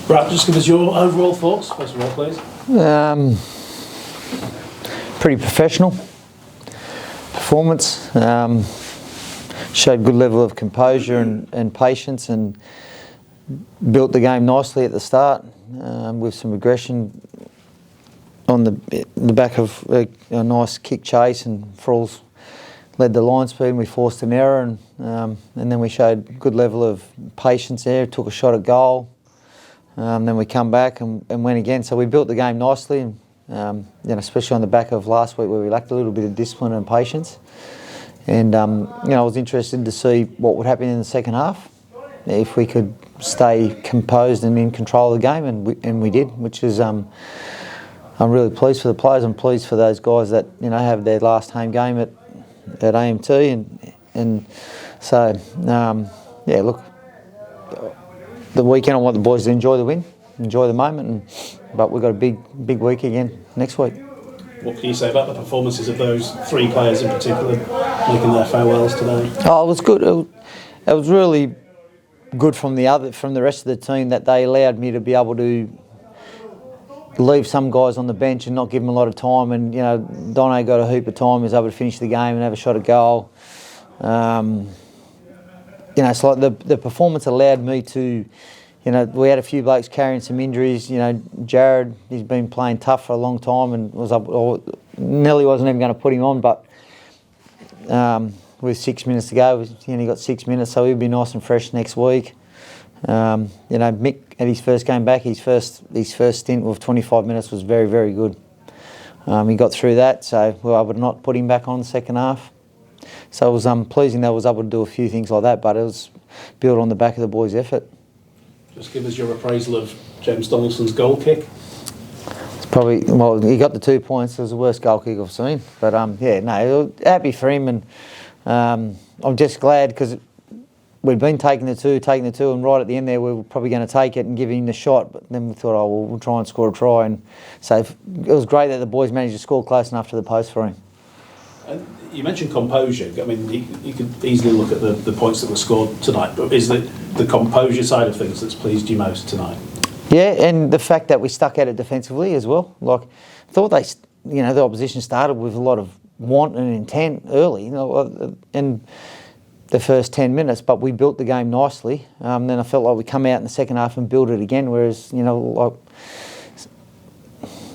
Brad, just give us your overall thoughts, first of all, please. Pretty professional performance. Showed good level of composure and patience, and built the game nicely at the start with some aggression on the back of a nice kick chase, and Fralls led the line speed and we forced an error, and then we showed good level of patience there, took a shot at goal, then we come back and went again. So we built the game nicely, and especially on the back of last week where we lacked a little bit of discipline and patience. And I was interested to see what would happen in the second half, if we could stay composed and in control of the game, and we did, which is I'm really pleased for the players. I'm pleased for those guys that have their last home game at AMT, and so look, the weekend I want the boys to enjoy the win, enjoy the moment, but we've got a big week again next week. What can you say about the performances of those three players in particular making their farewells today? Oh, it was good. It was really good from the rest of the team that they allowed me to be able to leave some guys on the bench and not give them a lot of time. And Donno got a heap of time, was able to finish the game and have a shot at goal. It's like the performance allowed me to. We had a few blokes carrying some injuries. Jared, he's been playing tough for a long time and Nelly wasn't even going to put him on, but with 6 minutes to go, he only got 6 minutes, so he'll be nice and fresh next week. Mick at his first game back, his first stint of 25 minutes was very, very good. He got through that, so we were able to not put him back on the second half. So it was pleasing that I was able to do a few things like that, but it was built on the back of the boys' effort. Just give us your appraisal of James Donaldson's goal kick. It's probably, he got the 2 points. It was the worst goal kick I've seen. But happy for him, and I'm just glad because we'd been taking the two, and right at the end there we were probably going to take it and give him the shot, but then we thought, we'll try and score a try, and so it was great that the boys managed to score close enough to the post for him. You mentioned composure. I mean, you could easily look at the points that were scored tonight, but is it the composure side of things that's pleased you most tonight? Yeah, and the fact that we stuck at it defensively as well. Like, I thought the opposition started with a lot of want and intent early, in the first 10 minutes, but we built the game nicely. Then I felt like we come out in the second half and build it again, whereas,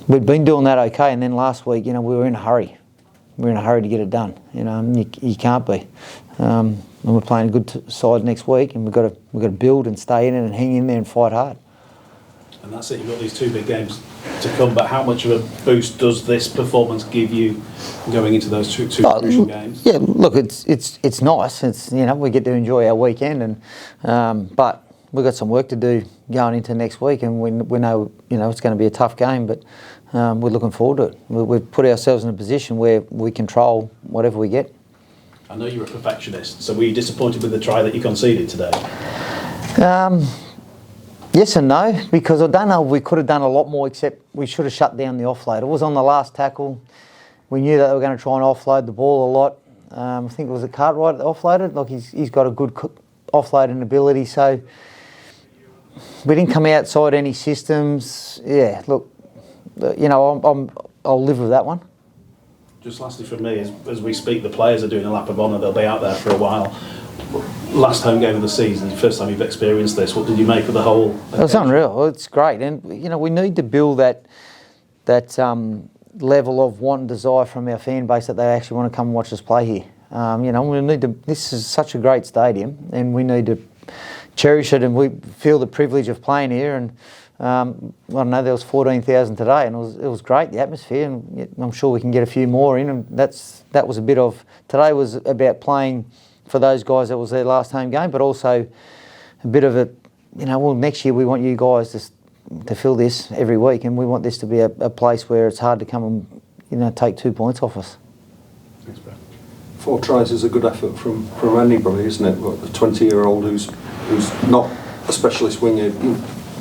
we'd been doing that okay, and then last week, we were in a hurry. We were in a hurry to get it done. You can't be. And we're playing a good side next week, and we've got to build and stay in it and hang in there and fight hard. And that's it. You've got these two big games to come. But how much of a boost does this performance give you going into those two crucial games? Yeah, look, it's nice. It's we get to enjoy our weekend, and but we've got some work to do going into next week, and we know it's going to be a tough game, but. We're looking forward to it. We've put ourselves in a position where we control whatever we get. I know you're a perfectionist, so were you disappointed with the try that you conceded today? Yes and no, because I don't know if we could have done a lot more, except we should have shut down the offload. It was on the last tackle. We knew that they were going to try and offload the ball a lot. I think it was a Cartwright that offloaded. Like he's got a good offloading ability, so we didn't come outside any systems. Yeah, look. I'll live with that one. Just lastly from me, as we speak, the players are doing a lap of honour. They'll be out there for a while. Last home game of the season, first time you've experienced this. What did you make of the whole occasion? It's unreal. It's great, and we need to build that level of want and desire from our fan base that they actually want to come and watch us play here. We need to. This is such a great stadium, and we need to cherish it. And we feel the privilege of playing here, and. I don't know, there was 14,000 today, and it was great, the atmosphere, and I'm sure we can get a few more in, and that was a bit of, today was about playing for those guys that was their last home game, but also a bit of next year we want you guys to fill this every week, and we want this to be a place where it's hard to come and, take 2 points off us. Thanks, Brad. 4 tries is a good effort from anybody, isn't it? The 20-year-old who's not a specialist winger,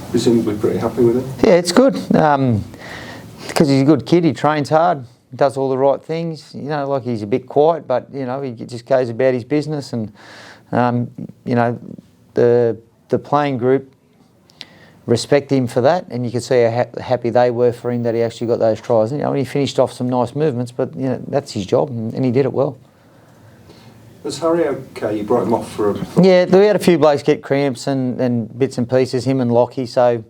presumably pretty happy with it? Yeah, it's good. Because he's a good kid, he trains hard, does all the right things. He's a bit quiet, but, he just goes about his business. And, the playing group respect him for that, and you could see how happy they were for him that he actually got those tries. And he finished off some nice movements, but that's his job, and he did it well. Was Harry okay? You brought him off for Yeah, we had a few blokes get cramps and bits and pieces, him and Lockie, so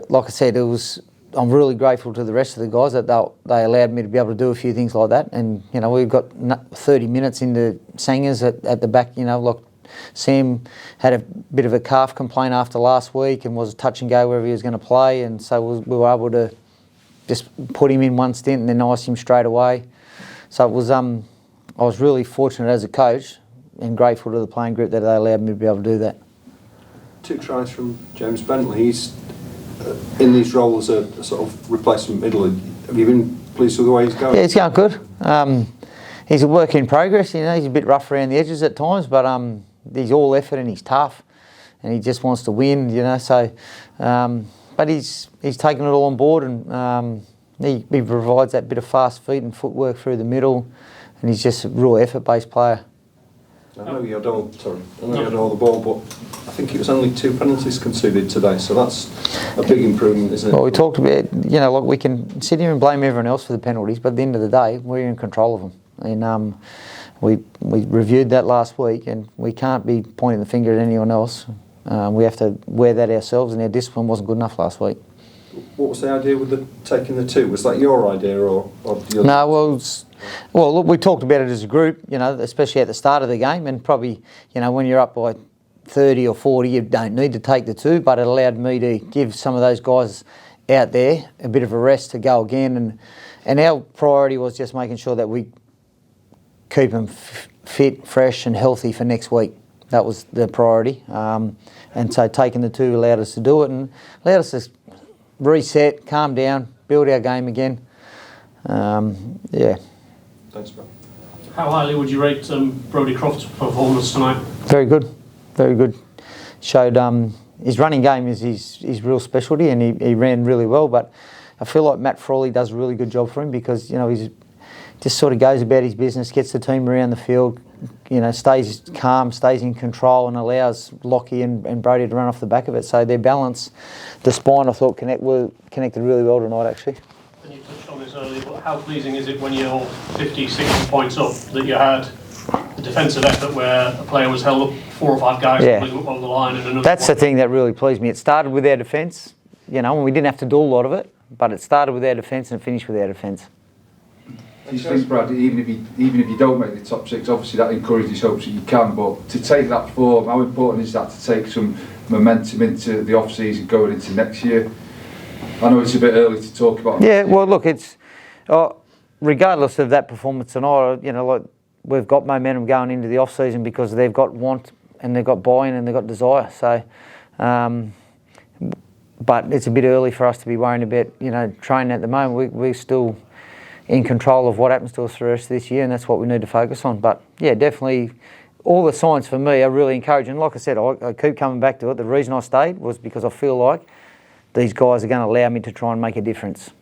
like I said, I'm really grateful to the rest of the guys that they allowed me to be able to do a few things like that. And we've got 30 minutes into singers at the back. Like Sam had a bit of a calf complaint after last week and was touch and go wherever he was going to play, and so we were able to just put him in one stint and then ice him straight away. So it was I was really fortunate as a coach and grateful to the playing group that they allowed me to be able to do that. 2 tries from James Bentley. He's in his role as a sort of replacement middle. Have you been pleased with the way he's going? Yeah, he's going good. He's a work in progress. He's a bit rough around the edges at times, but he's all effort and he's tough, and he just wants to win. So, but he's taken it all on board, and he provides that bit of fast feet and footwork through the middle, and he's just a real effort-based player. I know you had all the ball, but I think it was only 2 penalties conceded today, so that's a big improvement, isn't it? Well, we talked about, like we can sit here and blame everyone else for the penalties, but at the end of the day, we're in control of them. And we reviewed that last week, and we can't be pointing the finger at anyone else. We have to wear that ourselves, and our discipline wasn't good enough last week. What was the idea with taking the 2? Was that your idea or the other? Well, look, we talked about it as a group, especially at the start of the game, and probably, when you're up by 30 or 40, you don't need to take the 2, but it allowed me to give some of those guys out there a bit of a rest to go again, and our priority was just making sure that we keep them fit, fresh and healthy for next week. That was the priority, and so taking the 2 allowed us to do it and allowed us to reset, calm down, build our game again. Yeah. Thanks, man. How highly would you rate Brodie Croft's performance tonight? Very good, very good. Showed his running game is his real specialty, and he ran really well. But I feel like Matt Frawley does a really good job for him because he's just sort of goes about his business, gets the team around the field, stays calm, stays in control, and allows Lockie and Brodie to run off the back of it. So their balance, the spine, I thought connected really well tonight actually. And you touched on this earlier, but how pleasing is it when you're 50, 60 points up that you had a defensive effort where a player was held up 4 or 5 guys on the line and another? That's the thing that really pleased me. It started with our defence, and we didn't have to do a lot of it, but it started with our defence and finished with our defence. Do you think, Brad, even if you don't make the top 6, obviously that encourages hopes that you can, but to take that form, how important is that to take some momentum into the off-season going into next year? I know it's a bit early to talk about. Yeah, well, look, it's regardless of that performance tonight, we've got momentum going into the off-season because they've got want and they've got buy-in and they've got desire. So, but it's a bit early for us to be worrying about, training at the moment. We're still in control of what happens to us for the rest of this year, and that's what we need to focus on. But yeah, definitely all the signs for me are really encouraging. Like I said, I keep coming back to it. The reason I stayed was because I feel like these guys are going to allow me to try and make a difference.